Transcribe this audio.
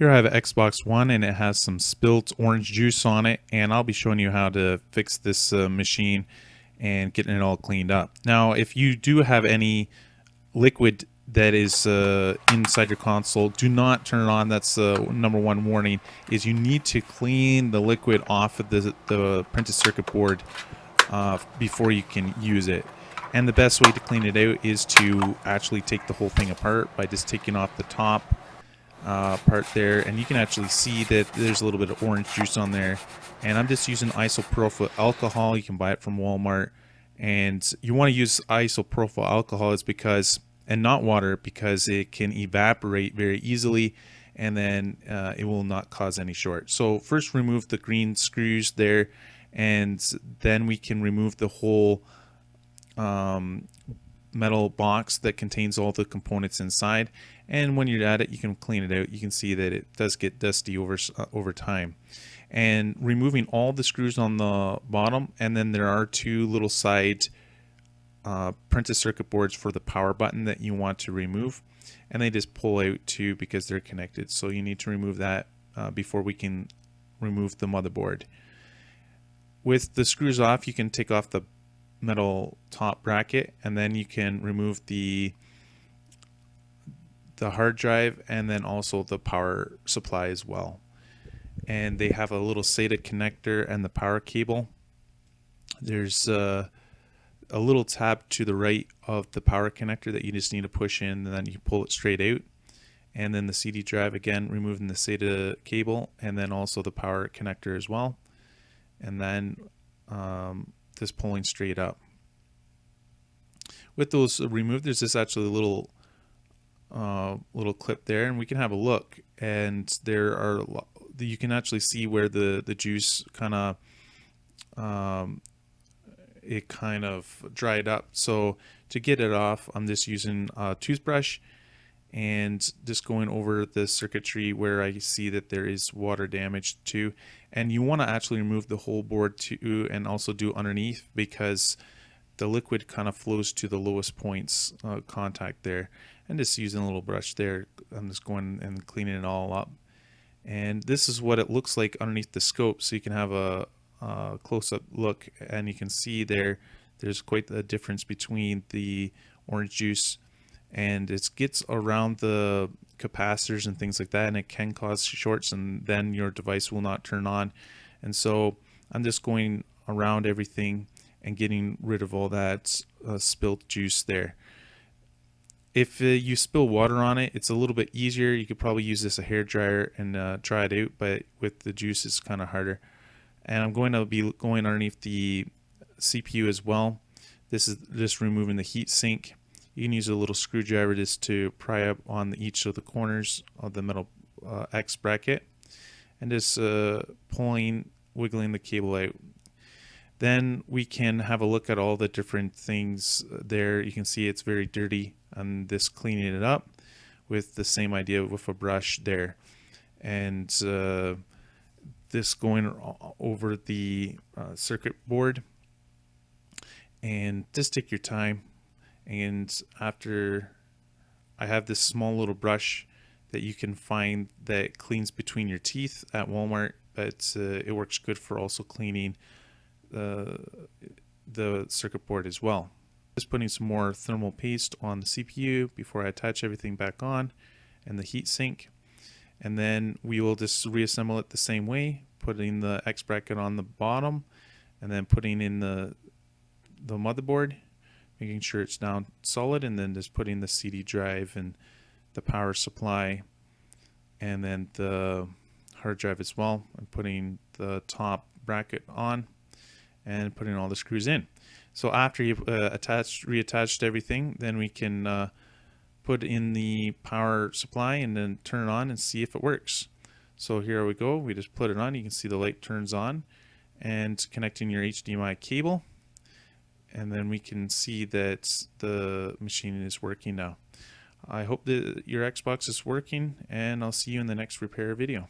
Here I have an Xbox One and it has some spilt orange juice on it, and I'll be showing you how to fix this machine and getting it all cleaned up. Now if you do have any liquid that is inside your console, do not turn it on. That's number one warning, is you need to clean the liquid off of the printed circuit board before you can use it. And the best way to clean it out is to actually take the whole thing apart by just taking off the top part there, and you can actually see that there's a little bit of orange juice on there. And I'm just using isopropyl alcohol. You can buy it from Walmart, and you want to use isopropyl alcohol is because, and not water, because it can evaporate very easily, and then it will not cause any short. So first remove the green screws there, and then we can remove the whole metal box that contains all the components inside. And when you're at it, you can clean it out. You can see that it does get dusty over time. And removing all the screws on the bottom, and then there are two little side printed circuit boards for the power button that you want to remove, and they just pull out too because they're connected. So you need to remove that before we can remove the motherboard. With the screws off, you can take off the metal top bracket, and then you can remove the hard drive and then also the power supply as well. And they have a little SATA connector and the power cable. There's a little tab to the right of the power connector that you just need to push in, and then you pull it straight out. And then the CD drive, again removing the SATA cable and then also the power connector as well, and then just pulling straight up. With those removed, there's this actually little clip there, and we can have a look, and there are, you can actually see where the juice kind of it kind of dried up. So to get it off, I'm just using a toothbrush and just going over the circuitry where I see that there is water damage too. And you want to actually remove the whole board too, and also do underneath, because the liquid kind of flows to the lowest points contact there. And just using a little brush there, I'm just going and cleaning it all up. And this is what it looks like underneath the scope, so you can have a close-up look, and you can see there's quite a difference between the orange juice, and it gets around the capacitors and things like that, and it can cause shorts, and then your device will not turn on. And so I'm just going around everything and getting rid of all that spilt juice there. If you spill water on it, it's a little bit easier. You could probably use this a hair dryer and dry it out, but with the juice it's kind of harder. And I'm going to be going underneath the CPU as well. This is just removing the heat sink. You can use a little screwdriver just to pry up on each of the corners of the metal X bracket, and just wiggling the cable out. Then we can have a look at all the different things there. You can see it's very dirty. I'm just cleaning it up with the same idea with a brush there, and this going over the circuit board. And just take your time. And after, I have this small little brush that you can find that cleans between your teeth at Walmart, but it works good for also cleaning the circuit board as well. Just putting some more thermal paste on the CPU before I attach everything back on, and the heat sink. And then we will just reassemble it the same way, putting the X bracket on the bottom, and then putting in the motherboard, making sure it's down solid, and then just putting the CD drive and the power supply, and then the hard drive as well, and putting the top bracket on, and putting all the screws in. So after you've reattached everything, then we can put in the power supply and then turn it on and see if it works. So here we go. We just put it on. You can see the light turns on, and connecting your HDMI cable, and then we can see that the machine is working now. I hope that your Xbox is working, and I'll see you in the next repair video.